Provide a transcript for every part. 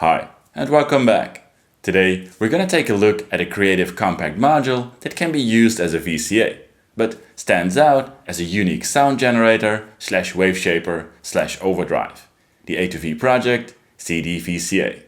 Hi, and welcome back. Today, we're gonna take a look at a creative compact module that can be used as a VCA, but stands out as a unique sound generator / wave shaper / overdrive. The AtoV project, cDVCA.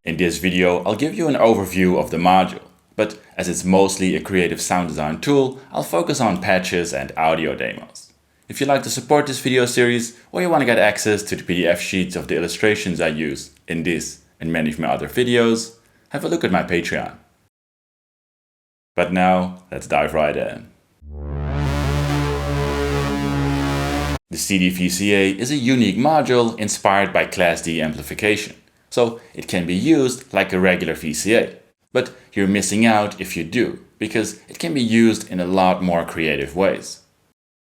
In this video, I'll give you an overview of the module, but as it's mostly a creative sound design tool, I'll focus on patches and audio demos. If you'd like to support this video series, or you want to get access to the PDF sheets of the illustrations I use in this and many of my other videos, have a look at my Patreon. But now, let's dive right in. The cDVCA is a unique module inspired by Class D amplification. So it can be used like a regular VCA, but you're missing out if you do, because it can be used in a lot more creative ways.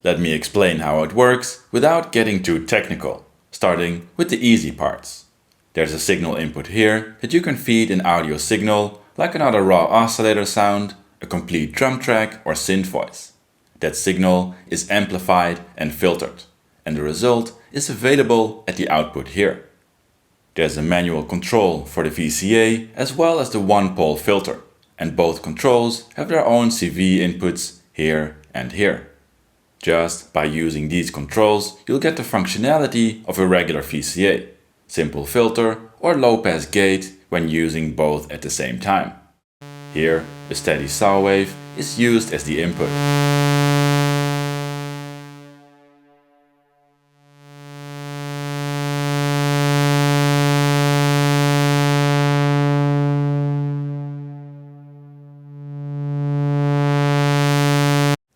Let me explain how it works without getting too technical, starting with the easy parts. There's a signal input here that you can feed an audio signal like another raw oscillator sound, a complete drum track or synth voice. That signal is amplified and filtered, and the result is available at the output here. There's a manual control for the VCA as well as the one-pole filter, and both controls have their own CV inputs here and here. Just by using these controls, you'll get the functionality of a regular VCA, simple filter or low-pass gate when using both at the same time. Here, a steady saw wave is used as the input.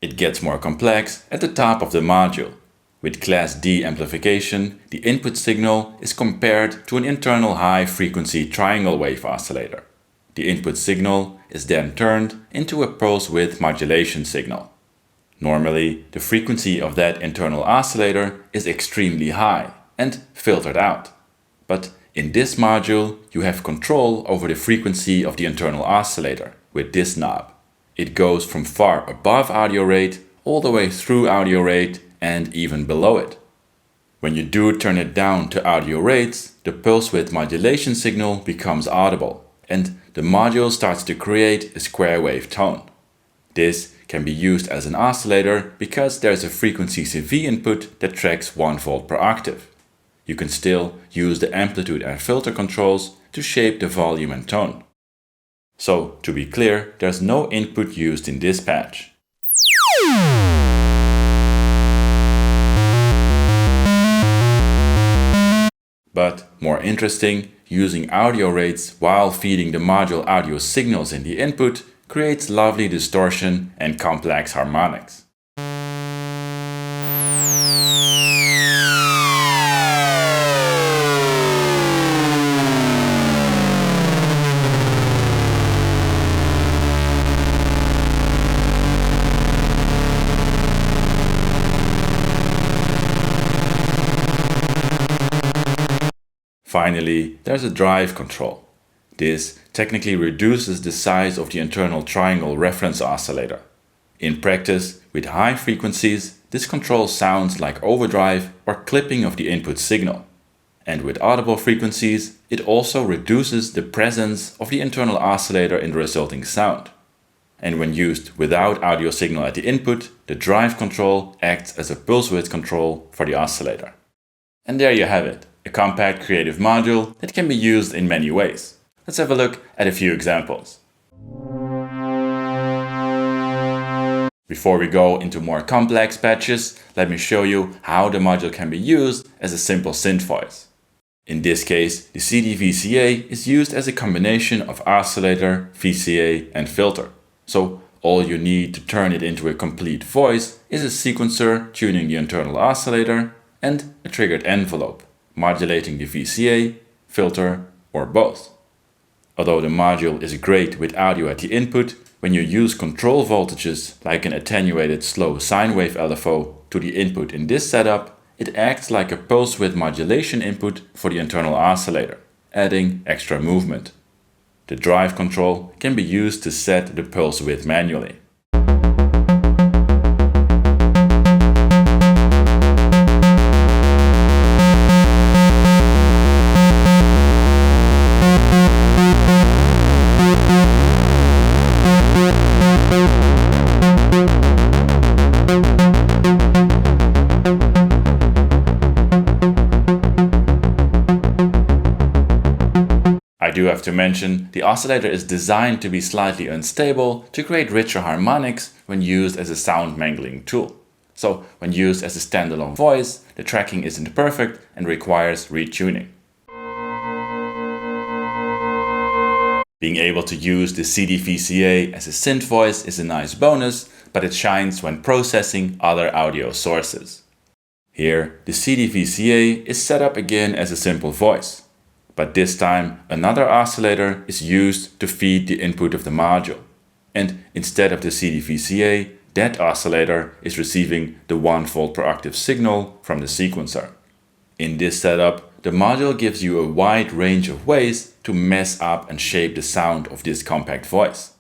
It gets more complex at the top of the module. With Class D amplification, the input signal is compared to an internal high-frequency triangle wave oscillator. The input signal is then turned into a pulse width modulation signal. Normally, the frequency of that internal oscillator is extremely high and filtered out. But in this module, you have control over the frequency of the internal oscillator with this knob. It goes from far above audio rate all the way through audio rate and even below it. When you do turn it down to audio rates, the pulse width modulation signal becomes audible and the module starts to create a square wave tone. This can be used as an oscillator because there's a frequency CV input that tracks 1 volt per octave. You can still use the amplitude and filter controls to shape the volume and tone. So, to be clear, there's no input used in this patch. But, more interesting, using audio rates while feeding the module audio signals in the input creates lovely distortion and complex harmonics. Finally, there's a drive control. This technically reduces the size of the internal triangle reference oscillator. In practice, with high frequencies, this control sounds like overdrive or clipping of the input signal. And with audible frequencies, it also reduces the presence of the internal oscillator in the resulting sound. And when used without audio signal at the input, the drive control acts as a pulse width control for the oscillator. And there you have it. A compact creative module that can be used in many ways. Let's have a look at a few examples. Before we go into more complex patches, let me show you how the module can be used as a simple synth voice. In this case, the cDVCA is used as a combination of oscillator, VCA and filter. So all you need to turn it into a complete voice is a sequencer tuning the internal oscillator and a triggered envelope, modulating the VCA, filter or both. Although the module is great with audio at the input, when you use control voltages like an attenuated slow sine wave LFO to the input in this setup, it acts like a pulse width modulation input for the internal oscillator, adding extra movement. The drive control can be used to set the pulse width manually. I do have to mention, the oscillator is designed to be slightly unstable to create richer harmonics when used as a sound mangling tool. So when used as a standalone voice, the tracking isn't perfect and requires retuning. Being able to use the cDVCA as a synth voice is a nice bonus, but it shines when processing other audio sources. Here, the cDVCA is set up again as a simple voice. But this time another oscillator is used to feed the input of the module. And instead of the cDVCA, that oscillator is receiving the 1 volt per octave signal from the sequencer. In this setup, the module gives you a wide range of ways to mess up and shape the sound of this compact voice.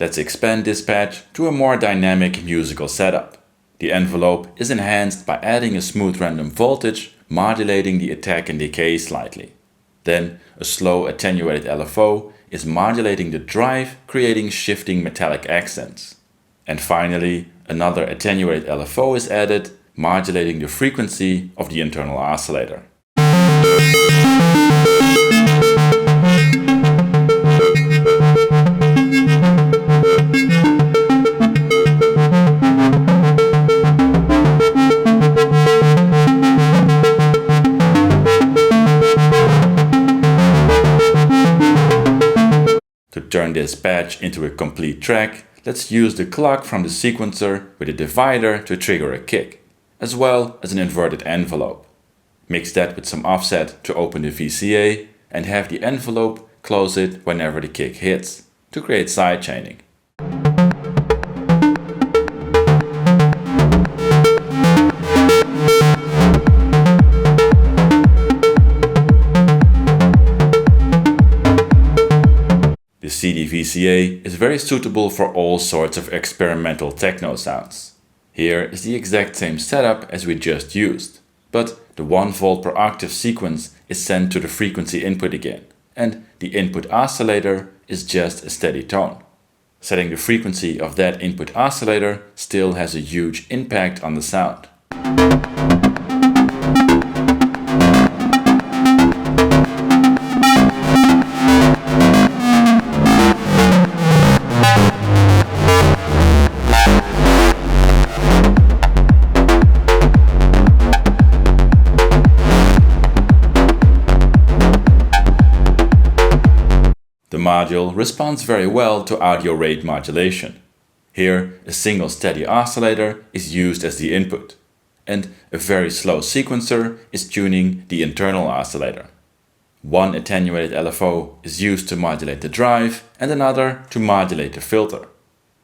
Let's expand this patch to a more dynamic musical setup. The envelope is enhanced by adding a smooth random voltage, modulating the attack and decay slightly. Then a slow attenuated LFO is modulating the drive, creating shifting metallic accents. And finally, another attenuated LFO is added, modulating the frequency of the internal oscillator. To turn this patch into a complete track, let's use the clock from the sequencer with a divider to trigger a kick, as well as an inverted envelope. Mix that with some offset to open the VCA and have the envelope close it whenever the kick hits, to create sidechaining. The cDVCA is very suitable for all sorts of experimental techno sounds. Here is the exact same setup as we just used, but the 1 volt per octave sequence is sent to the frequency input again, and the input oscillator is just a steady tone. Setting the frequency of that input oscillator still has a huge impact on the sound. The module responds very well to audio rate modulation. Here, a single steady oscillator is used as the input, and a very slow sequencer is tuning the internal oscillator. One attenuated LFO is used to modulate the drive and another to modulate the filter.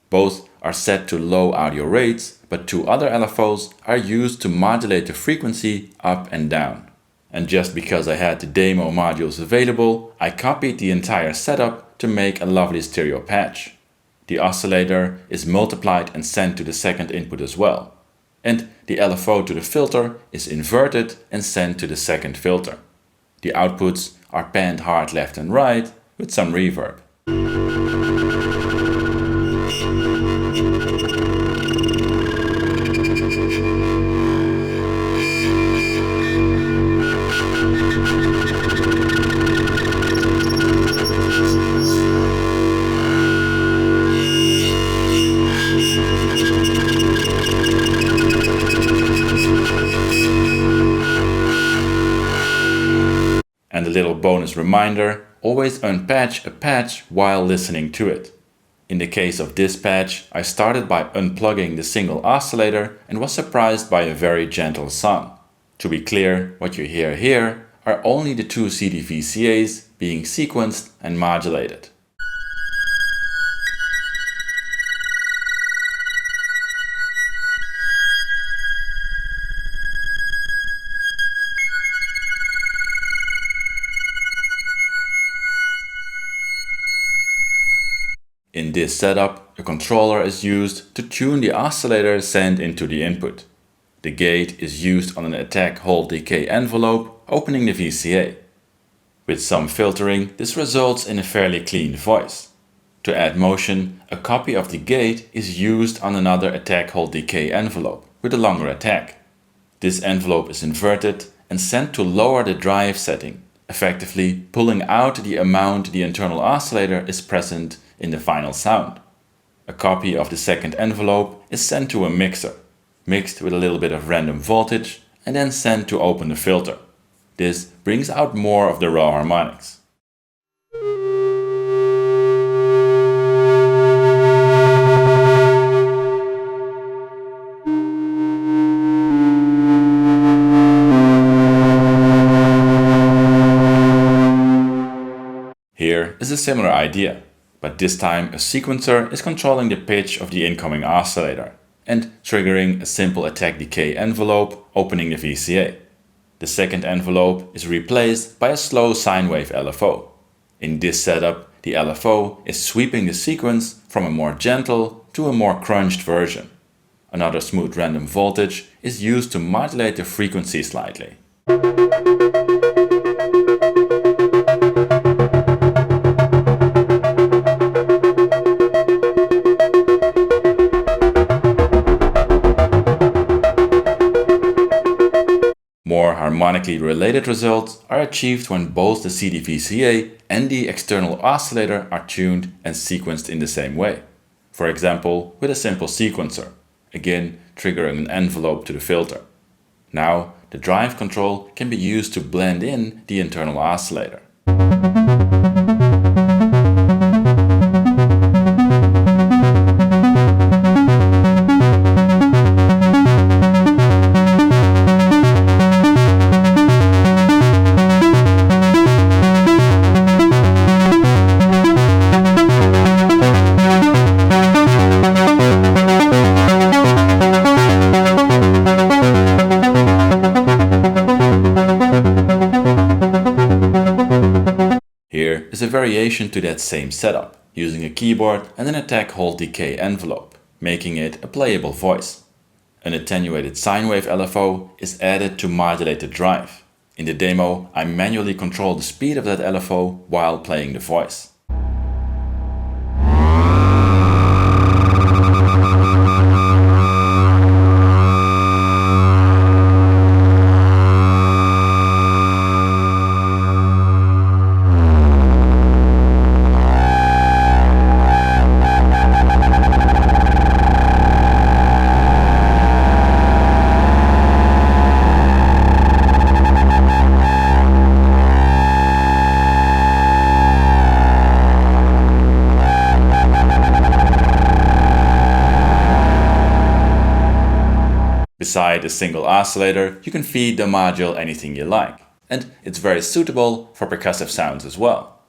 Both are set to low audio rates, but two other LFOs are used to modulate the frequency up and down. And just because I had the demo modules available, I copied the entire setup to make a lovely stereo patch. The oscillator is multiplied and sent to the second input as well. And the LFO to the filter is inverted and sent to the second filter. The outputs are panned hard left and right with some reverb. And a little bonus reminder, always unpatch a patch while listening to it. In the case of this patch, I started by unplugging the single oscillator and was surprised by a very gentle sound. To be clear, what you hear here are only the two cDVCAs being sequenced and modulated. In this setup, a controller is used to tune the oscillator sent into the input. The gate is used on an attack hold decay envelope, opening the VCA. With some filtering, this results in a fairly clean voice. To add motion, a copy of the gate is used on another attack hold decay envelope with a longer attack. This envelope is inverted and sent to lower the drive setting, effectively pulling out the amount the internal oscillator is present in the final sound. A copy of the second envelope is sent to a mixer, mixed with a little bit of random voltage, and then sent to open the filter. This brings out more of the raw harmonics. Here is a similar idea, but this time a sequencer is controlling the pitch of the incoming oscillator and triggering a simple attack decay envelope, opening the VCA. The second envelope is replaced by a slow sine wave LFO. In this setup, the LFO is sweeping the sequence from a more gentle to a more crunched version. Another smooth random voltage is used to modulate the frequency slightly. More harmonically related results are achieved when both the cDVCA and the external oscillator are tuned and sequenced in the same way. For example, with a simple sequencer, again triggering an envelope to the filter. Now, the drive control can be used to blend in the internal oscillator. Here is a variation to that same setup, using a keyboard and an attack hold decay envelope, making it a playable voice. An attenuated sine wave LFO is added to modulate the drive. In the demo, I manually control the speed of that LFO while playing the voice. Beside a single oscillator, you can feed the module anything you like, and it's very suitable for percussive sounds as well.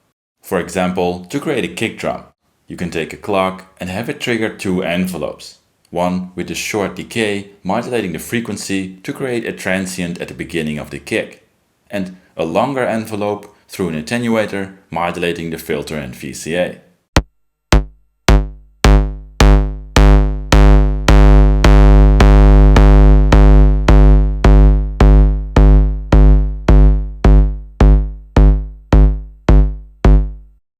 For example, to create a kick drum, you can take a clock and have it trigger two envelopes, one with a short decay modulating the frequency to create a transient at the beginning of the kick, and a longer envelope through an attenuator modulating the filter and VCA.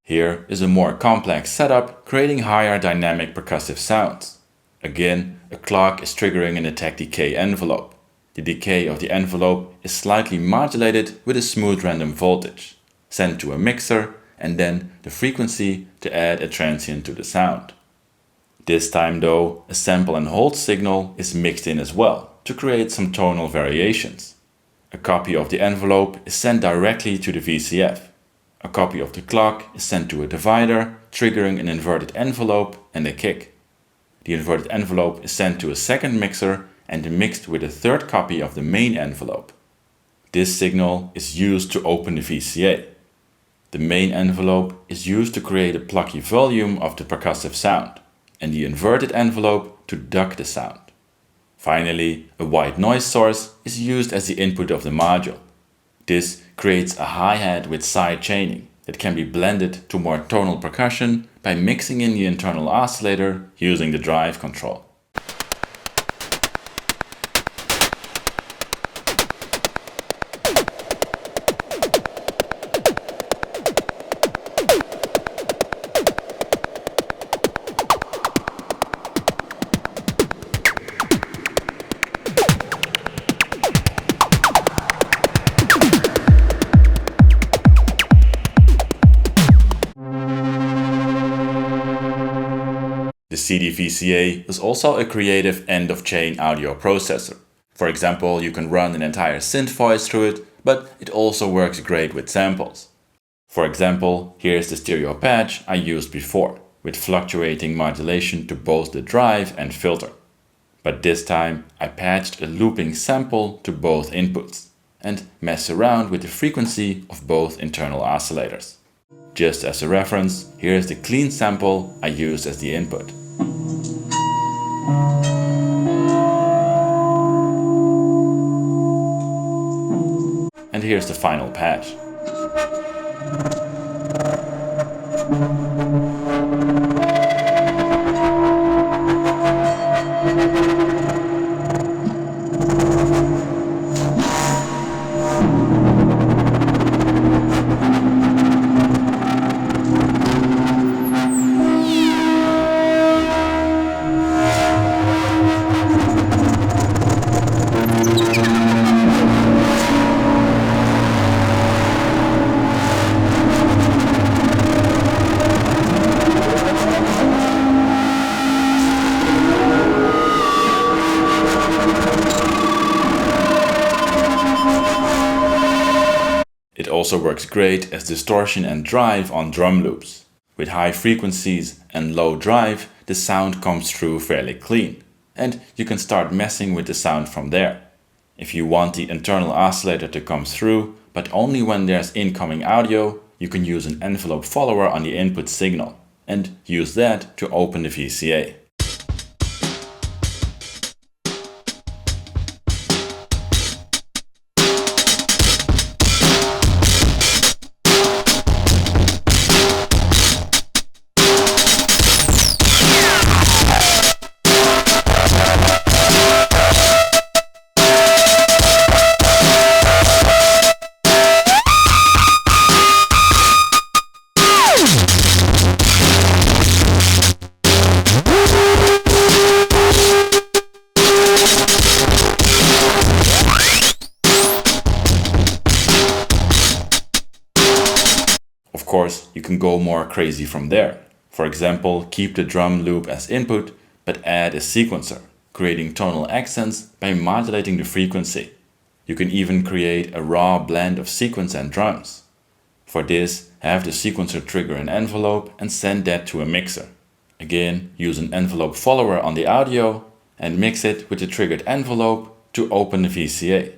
Here is a more complex setup, creating higher dynamic percussive sounds. Again, a clock is triggering an attack decay envelope. The decay of the envelope is slightly modulated with a smooth random voltage, sent to a mixer, and then the frequency to add a transient to the sound. This time though, a sample and hold signal is mixed in as well to create some tonal variations. A copy of the envelope is sent directly to the VCF. A copy of the clock is sent to a divider, triggering an inverted envelope and a kick. The inverted envelope is sent to a second mixer and mixed with a third copy of the main envelope. This signal is used to open the VCA. The main envelope is used to create a plucky volume of the percussive sound, and the inverted envelope to duck the sound. Finally, a white noise source is used as the input of the module. This creates a hi-hat with side chaining that can be blended to more tonal percussion by mixing in the internal oscillator using the drive control. The cDVCA is also a creative end-of-chain audio processor. For example, you can run an entire synth voice through it, but it also works great with samples. For example, here's the stereo patch I used before, with fluctuating modulation to both the drive and filter. But this time I patched a looping sample to both inputs and messed around with the frequency of both internal oscillators. Just as a reference, here is the clean sample I used as the input. And here's the final patch. It also works great as distortion and drive on drum loops. With high frequencies and low drive, the sound comes through fairly clean, and you can start messing with the sound from there. If you want the internal oscillator to come through, but only when there's incoming audio, you can use an envelope follower on the input signal, and use that to open the VCA. Of course, you can go more crazy from there. For example, keep the drum loop as input, but add a sequencer, creating tonal accents by modulating the frequency. You can even create a raw blend of sequence and drums. For this, have the sequencer trigger an envelope and send that to a mixer. Again, use an envelope follower on the audio and mix it with the triggered envelope to open the VCA.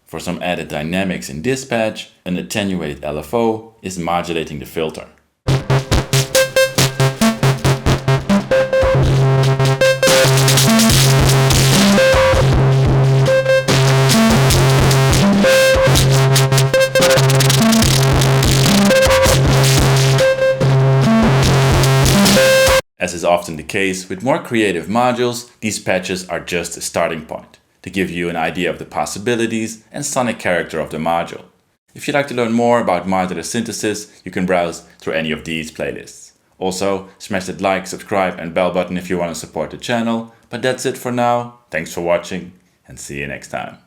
For some added dynamics in this patch, an attenuated LFO is modulating the filter. As is often the case with more creative modules, these patches are just a starting point to give you an idea of the possibilities and sonic character of the module. If you'd like to learn more about modular synthesis, you can browse through any of these playlists. Also, smash that like, subscribe and bell button if you want to support the channel. But that's it for now. Thanks for watching and see you next time.